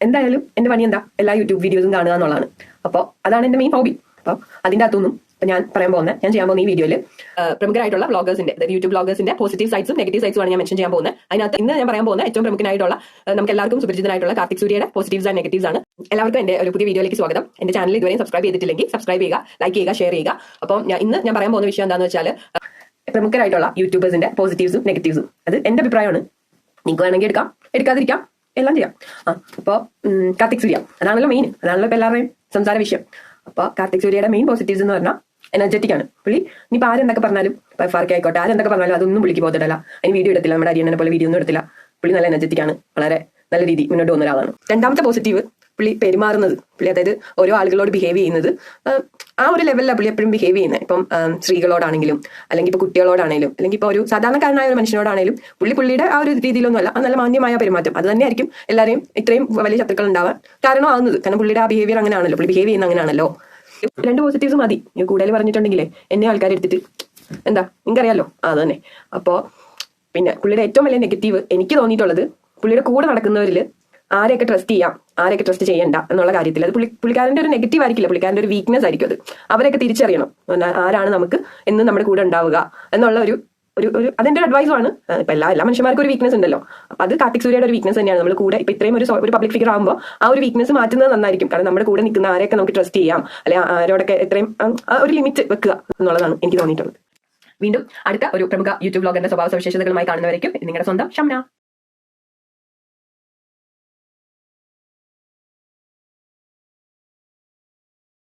എന്തായാലും എന്റെ പണി എന്താ എല്ലാ യൂട്യൂബ് വീഡിയോസും കാണുക എന്നുള്ളതാണ്. അപ്പോൾ അതാണ് എന്റെ മെയിൻ ഹോബി. അപ്പോൾ അതിന്റെ അകത്തൊന്നും ഞാൻ ചെയ്യാൻ പോകുന്ന ഈ വീഡിയോയിൽ പ്രമുഖരായിട്ടുള്ള വ്ളോഗേഴ്സിന്റെ, അതായത് യൂട്യൂബ് വ്ളോഗേഴ്സിന്റെ പോസിറ്റീവ് സൈഡ്സും നെഗറ്റീവ് സൈഡ്സും ആണ് ഞാൻ മെൻഷൻ ചെയ്യാൻ പോകുന്നത്. അതിനകത്ത് ഇന്ന് ഞാൻ പറയാൻ പോകുന്ന ഏറ്റവും പ്രമുഖനായിട്ടുള്ള നമുക്ക് എല്ലാവർക്കും സുപരിചിതനായിട്ടുള്ള കാർത്തിക് സൂര്യയുടെ പോസിറ്റീവ്സ് ആൻഡ് നെഗറ്റീവ്സ് ആണ്. എല്ലാവർക്കും എന്റെ ഒരു പുതിയ വീഡിയോയിലേക്ക് സ്വാഗതം. എന്റെ ചാനൽ ഇതുവരെയും സബ്സ്ക്രൈബ് ചെയ്തിട്ടില്ലെങ്കിൽ സബ്സ്ക്രൈബ് ചെയ്യുക, ലൈക്ക് ചെയ്യുക, ഷെയർ ചെയ്യുക. അപ്പം ഇന്ന് ഞാൻ പറയാൻ പോകുന്ന വിഷയം എന്താണെന്ന് വെച്ചാൽ പ്രമുഖരായിട്ടുള്ള യൂട്യൂബേഴ്സിന്റെ പോസിറ്റീവ്സും നെഗറ്റീവ്സും. അത് എന്റെ അഭിപ്രായമാണ്. നിങ്ങൾക്ക് വേണമെങ്കിൽ എടുക്കാം, എടുക്കാതിരിക്കാം, എല്ലാം ചെയ്യാം. അപ്പോൾ കാർത്തിക് സൂര്യ അതാണല്ലോ മെയിൻ, അതാണല്ലോ ഇപ്പൊ എല്ലാവരുടെയും സംസാര വിഷയം. അപ്പോൾ കാർത്തിക് സൂര്യയുടെ മെയിൻ പോസിറ്റീവ്സ് എന്ന് പറഞ്ഞാൽ എനർജറ്റിക് ആണ് പുള്ളി. ഇനിയിപ്പോൾ ആരെന്തൊക്കെ പറഞ്ഞാലും, ഫാർക്ക് ആയിക്കോട്ടെ, ആരെന്തൊക്കെ പറഞ്ഞാലും അതൊന്നും പുള്ളിക്ക് പോകത്തില്ല. അതിന് വീഡിയോ എടുത്തില്ല, നമ്മുടെ അരിയണ്ണനെ പോലെ വീഡിയോ ഒന്നും എടുത്തില്ല. പുള്ളി നല്ല എനർജറ്റിക് ആണ്, വളരെ നല്ല രീതി മുന്നോട്ട് പോകുന്ന ഒരാളാണ്. രണ്ടാമത്തെ പോസിറ്റീവ്, പുള്ളി പെരുമാറുന്നത്, പുള്ളി അതായത് ഓരോ ആളുകളോട് ബിഹേവ് ചെയ്യുന്നത് ആ ഒരു ലെവലിലാണ് പുള്ളി എപ്പോഴും ബിഹേവ് ചെയ്യുന്നത്. ഇപ്പം സ്ത്രീകളോടാണെങ്കിലും, അല്ലെങ്കിൽ ഇപ്പോൾ കുട്ടികളോടാണെങ്കിലും, അല്ലെങ്കിൽ ഇപ്പോൾ ഒരു സാധാരണക്കാരനായ ഒരു മനുഷ്യനോടാണെങ്കിലും പുള്ളിയുടെ ആ ഒരു രീതിയിലൊന്നുമല്ല, അത് നല്ല മാന്യമായ പെരുമാറ്റം. അത് തന്നെയായിരിക്കും എല്ലാവരെയും ഇത്രയും വലിയ ശത്രുക്കൾ ഉണ്ടാവാൻ കാരണമാകുന്നത്. കാരണം പുള്ളിയുടെ ആ ബിഹേവിയർ അങ്ങനെയാണല്ലോ, പുള്ളി ബിഹേവ് ചെയ്യുന്ന അങ്ങനെയാണല്ലോ. രണ്ട് പോസിറ്റീവ്സ് മതി. കൂടുതൽ പറഞ്ഞിട്ടുണ്ടെങ്കിലേ എന്നെ ആൾക്കാർ എടുത്തിട്ട് എന്താ നിങ്ങൾക്കറിയാലോ, അത് തന്നെ. അപ്പോൾ പിന്നെ പുള്ളിയുടെ ഏറ്റവും വലിയ നെഗറ്റീവ് എനിക്ക് തോന്നിയിട്ടുള്ളത്, പുള്ളിയുടെ കൂടെ നടക്കുന്നവരിൽ ആരെയൊക്കെ ട്രസ്റ്റ് ചെയ്യാം, ആരെയൊക്കെ ട്രസ്റ്റ് ചെയ്യണ്ട എന്നുള്ള കാര്യത്തിൽ അത് പുള്ളിക്കാരന്റെ ഒരു നെഗറ്റീവ് ആയിരിക്കില്ല, പുള്ളിക്കാരന്റെ ഒരു വീക്ക്നെസ് ആയിരിക്കും അത്. അവരൊക്കെ തിരിച്ചറിയണം, ആരാണ് നമുക്ക് എന്നും നമ്മുടെ കൂടെ ഉണ്ടാവുക എന്നുള്ള ഒരു അതിന്റെ അഡ്വൈസും ആണ്. ഇപ്പൊ എല്ലാ മനുഷ്യന്മാർക്കും ഒരു വീക്ക്നെസ് ഉണ്ടല്ലോ. അപ്പൊ അത് കാർത്തിക് സൂര്യയുടെ ഒരു വീക്ക്നെസ് തന്നെയാണ്. നമ്മൾ കൂടെ ഇപ്പൊ ഇത്രയും ഒരു പബ്ലിക് ഫിഗർ ആകുമ്പോൾ ആ ഒരു വീക്ക്നെസ് മാറ്റുന്നത് നന്നായിരിക്കും. കാരണം നമ്മുടെ കൂടെ നിൽക്കുന്ന ആരെയൊക്കെ നമുക്ക് ട്രസ്റ്റ് ചെയ്യാം, അല്ലെങ്കിൽ ആരോടൊക്കെ എത്രയും ഒരു ലിമിറ്റ് വെക്കുക എന്നുള്ളതാണ് എനിക്ക് തോന്നിയിട്ടുള്ളത്. വീണ്ടും അടുത്ത ഒരു പ്രമുഖ യൂട്യൂബ് വ്ളോഗറിന്റെ സ്വഭാവ സവിശേഷതകളുമായി കാണുന്നവരേക്കും നിങ്ങളുടെ സ്വന്തം ഷംന.